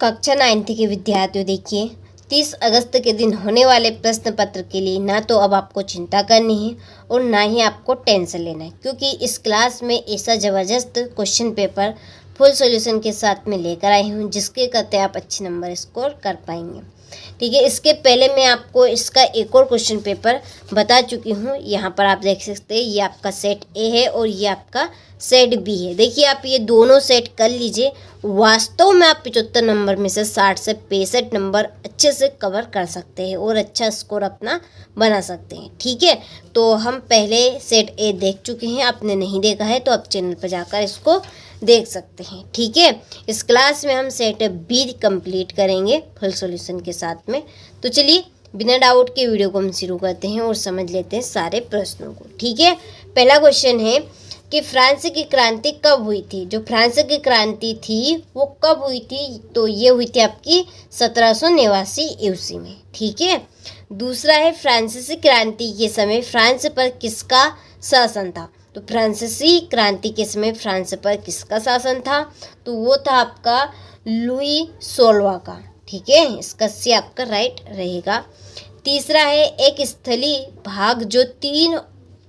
कक्षा 9th के विद्यार्थियों, देखिए 30 अगस्त के दिन होने वाले प्रश्न पत्र के लिए ना तो अब आपको चिंता करनी है और ना ही आपको टेंशन लेना है, क्योंकि इस क्लास में ऐसा ज़बरदस्त क्वेश्चन पेपर फुल सॉल्यूशन के साथ में लेकर आई हूँ, जिसके करते आप अच्छे नंबर स्कोर कर पाएंगे। ठीक है, इसके पहले मैं आपको इसका एक और क्वेश्चन पेपर बता चुकी हूँ। यहाँ पर आप देख सकते हैं, ये आपका सेट ए है और ये आपका सेट बी है। देखिए, आप ये दोनों सेट कर लीजिए। वास्तव में आप 75 नंबर में से 60 से 65 नंबर अच्छे से कवर कर सकते हैं और अच्छा स्कोर अपना बना सकते हैं। ठीक है, तो हम पहले सेट ए देख चुके हैं, आपने नहीं देखा है तो आप चैनल पर जाकर इसको देख सकते हैं। ठीक है, इस क्लास में हम सेट बी कंप्लीट करेंगे फुल सॉल्यूशन के साथ में। तो चलिए बिना डाउट के वीडियो को हम शुरू करते हैं और समझ लेते हैं सारे प्रश्नों को। ठीक है, पहला क्वेश्चन है कि फ्रांस की क्रांति कब हुई थी। जो फ्रांस की क्रांति थी वो कब हुई थी, तो ये हुई थी आपकी 1789 ईस्वी में। ठीक है, दूसरा है फ्रांसीसी क्रांति के समय फ्रांस पर किसका शासन था। तो फ्रांसीसी क्रांति के समय फ्रांस पर किसका शासन था, तो वो था आपका लुई 16वां का। ठीक है, इसका सी आपका राइट रहेगा। तीसरा है एक स्थलीय भाग जो 3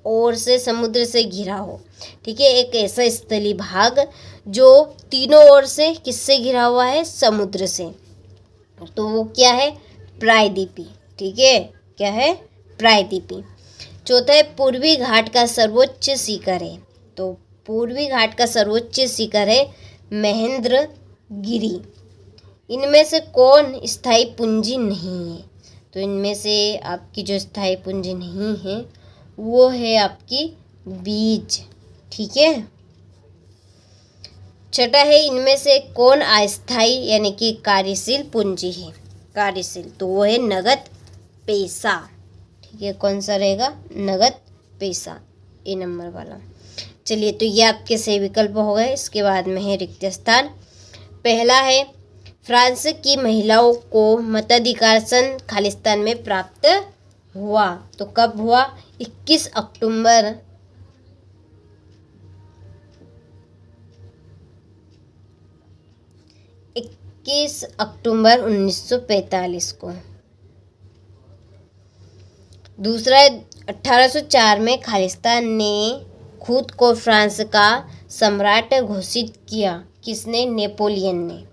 ओर से समुद्र से घिरा हो। ठीक है, एक ऐसा स्थलीय भाग जो तीनों ओर से किससे घिरा हुआ है, समुद्र से, तो वो क्या है, प्रायद्वीपी। ठीक है, क्या है, प्रायद्वीपी। चौथा है पूर्वी घाट का सर्वोच्च शिखर है। तो पूर्वी घाट का सर्वोच्च शिखर है महेंद्रगिरी। इनमें से कौन स्थायी पूंजी नहीं है, तो इनमें से आपकी जो स्थायी पूंजी नहीं है वो है आपकी बीज। ठीक है, छठा है इनमें से कौन अस्थायी यानी कि कार्यशील पूंजी है, कार्यशील, तो वो है नगद पैसा। ठीक है, कौन सा रहेगा, नगद पैसा, ए नंबर वाला। चलिए, तो ये आपके सही विकल्प हो गए। इसके बाद में है रिक्त स्थान। पहला है फ्रांस की महिलाओं को मताधिकार सन खालिस्तान में प्राप्त हुआ, तो कब हुआ, 21 अक्टूबर 1945 को। दूसरा है 1804 में खालिस्तान ने खुद को फ्रांस का सम्राट घोषित किया, किसने, नेपोलियन ने।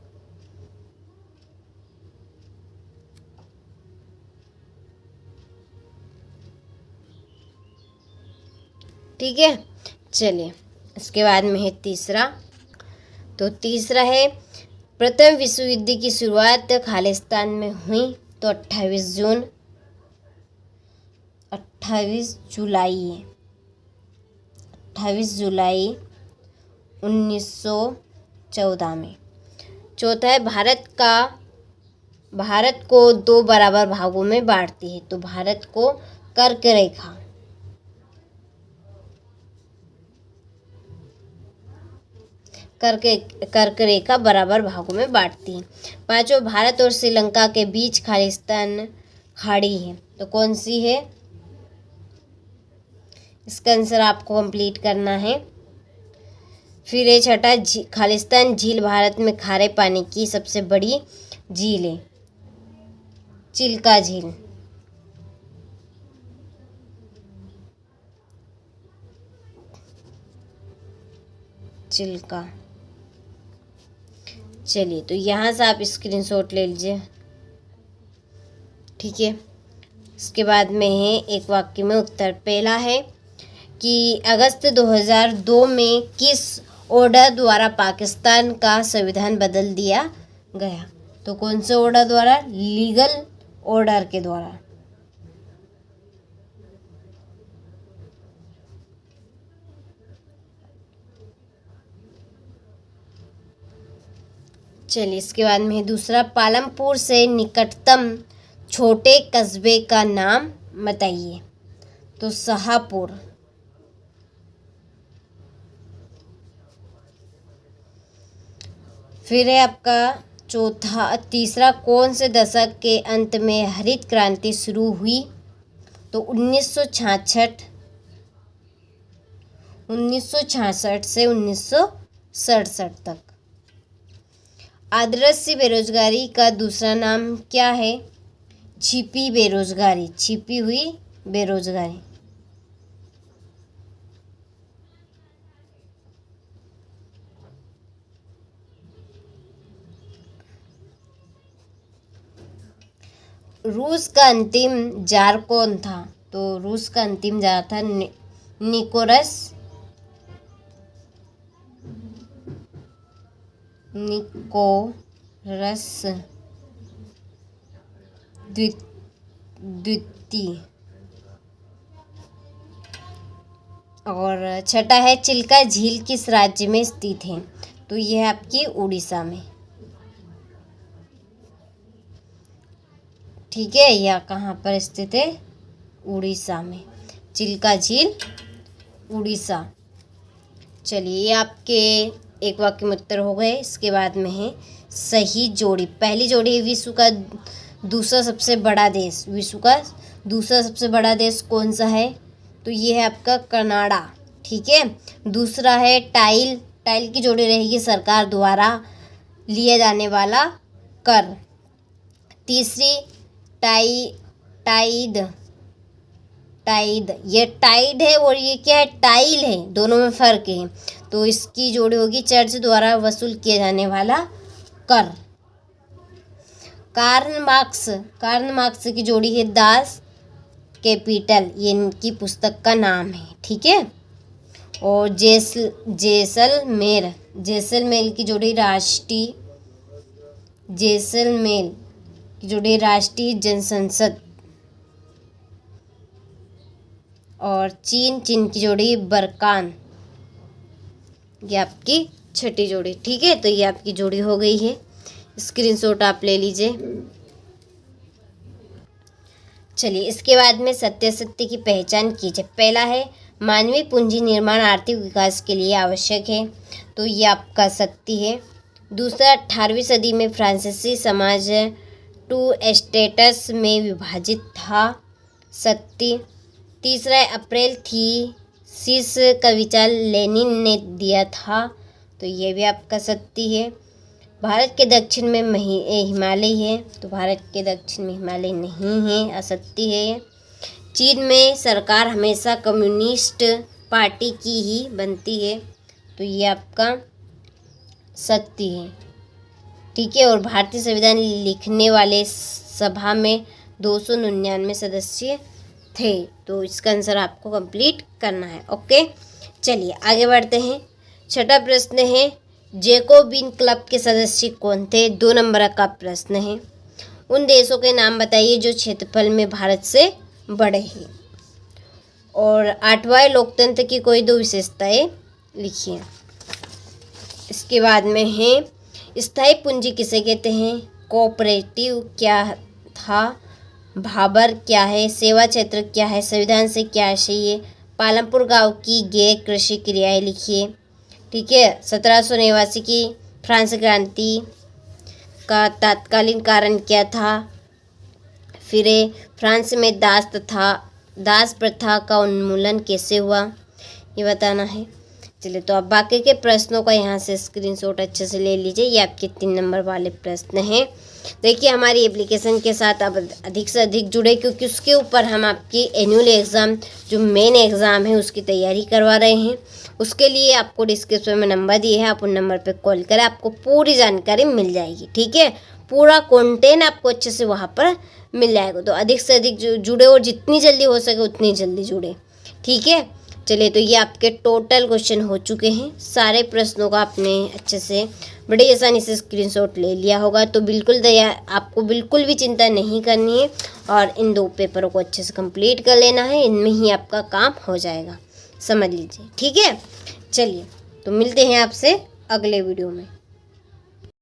ठीक है, चलिए इसके बाद में है तीसरा। तो तीसरा है प्रथम विश्व युद्ध की शुरुआत खालिस्तान में हुई, तो 28 जुलाई 1914 में। चौथा है भारत को 2 बराबर भागों में बांटती है, तो भारत को कर्क रेखा बराबर भागों में बांटती है। पांचों, भारत और श्रीलंका के बीच खालिस्तान खाड़ी है, तो कौन सी है, इसका आंसर आपको कंप्लीट करना है। फिर है छठा, खालिस्तान झील भारत में खारे पानी की सबसे बड़ी झील है, चिल्का झील। चिल्का। चलिए, तो यहाँ से आप स्क्रीनशॉट ले लीजिए। ठीक है, इसके बाद में है एक वाक्य में उत्तर। पहला है कि अगस्त 2002 में किस ऑर्डर द्वारा पाकिस्तान का संविधान बदल दिया गया, तो कौन से ऑर्डर द्वारा, लीगल ऑर्डर के द्वारा। चलिए, इसके बाद में दूसरा, पालमपुर से निकटतम छोटे कस्बे का नाम बताइए, तो शाहपुर। फिर है आपका तीसरा, कौन से दशक के अंत में हरित क्रांति शुरू हुई, तो 1966 से 1967 तक। आदर्श बेरोजगारी का दूसरा नाम क्या है? छिपी बेरोजगारी, छिपी हुई बेरोजगारी। रूस का अंतिम जार कौन था? तो रूस का अंतिम जार था निकोरस द्वितीय। और छठा है चिल्का झील किस राज्य में स्थित है? तो यह है आपकी उड़ीसा में। ठीक है, यह कहाँ पर स्थित है? उड़ीसा में, चिल्का झील उड़ीसा। चलिए, ये आपके एक वाक्य में उत्तर हो गए। इसके बाद में है सही जोड़ी। पहली जोड़ी है विश्व का दूसरा सबसे बड़ा देश। विश्व का दूसरा सबसे बड़ा देश कौन सा है? तो ये है आपका कनाडा। ठीक है। दूसरा है टाइल। टाइल की जोड़ी रहेगी सरकार द्वारा लिया जाने वाला कर। तीसरी टाइड। ये टाइड है और ये क्या है? टाइल है, दोनों में फर्क है। तो इसकी जोड़ी होगी चर्च द्वारा वसूल किया जाने वाला कर। कार्ल मार्क्स की जोड़ी है दास कैपिटल, ये इनकी पुस्तक का नाम है। ठीक है। और जैसलमेर की जोड़ी राष्ट्रीय जनसंसद। और चीन की जोड़ी बरकान, ये आपकी छठी जोड़ी। ठीक है, तो ये आपकी जोड़ी हो गई है। स्क्रीनशॉट आप ले लीजिए। चलिए, इसके बाद में सत्य की पहचान कीजिए। पहला है मानवीय पूंजी निर्माण आर्थिक विकास के लिए आवश्यक है, तो ये आपका सत्य है। दूसरा, 18वीं सदी में फ्रांसीसी समाज 2 स्टेट्स में विभाजित था, सत्य। तीसरा, अप्रैल थीसिस का विचार लेनिन ने दिया था, तो ये भी आपका सत्य है। भारत के दक्षिण में हिमालय है, तो भारत के दक्षिण में हिमालय नहीं है, असत्य है। चीन में सरकार हमेशा कम्युनिस्ट पार्टी की ही बनती है, तो ये आपका सत्य है। ठीक है। और भारतीय संविधान लिखने वाले सभा में 299 सदस्य थे, तो इसका आंसर आपको कंप्लीट करना है। ओके, चलिए आगे बढ़ते हैं। छठा प्रश्न है जैकोबिन क्लब के सदस्य कौन थे? 2 नंबर का प्रश्न है। उन देशों के नाम बताइए जो क्षेत्रफल में भारत से बड़े हैं। और 8वां लोकतंत्र की कोई 2 विशेषताएं लिखिए। इसके बाद में है स्थायी पूंजी किसे कहते हैं? कोऑपरेटिव क्या था? भाबर क्या है? सेवा क्षेत्र क्या है? संविधान से क्या आशय है? पालमपुर गांव की गैर कृषि क्रियाएं लिखिए। ठीक है। 1789 की फ्रांस क्रांति का तत्कालीन कारण क्या था? फिर फ्रांस में दास प्रथा का उन्मूलन कैसे हुआ, ये बताना है। चलिए, तो आप बाकी के प्रश्नों का यहाँ से स्क्रीनशॉट अच्छे से ले लीजिए। ये आपके 3 नंबर वाले प्रश्न हैं। देखिए, हमारी एप्लीकेशन के साथ आप अधिक से अधिक जुड़े, क्योंकि उसके ऊपर हम आपकी एनुअल एग्ज़ाम जो मेन एग्ज़ाम है उसकी तैयारी करवा रहे हैं। उसके लिए आपको डिस्क्रिप्शन में नंबर दिए हैं, आप उन नंबर पर कॉल करें, आपको पूरी जानकारी मिल जाएगी। ठीक है, पूरा कंटेंट आपको अच्छे से वहाँ पर मिल जाएगा। तो अधिक से अधिक जुड़े और जितनी जल्दी हो सके उतनी जल्दी जुड़े। ठीक है। चलिए, तो ये आपके टोटल क्वेश्चन हो चुके हैं। सारे प्रश्नों का आपने अच्छे से बड़ी आसानी से स्क्रीनशॉट ले लिया होगा। तो आपको बिल्कुल भी चिंता नहीं करनी है और इन 2 पेपरों को अच्छे से कंप्लीट कर लेना है। इनमें ही आपका काम हो जाएगा, समझ लीजिए। ठीक है। चलिए, तो मिलते हैं आपसे अगले वीडियो में।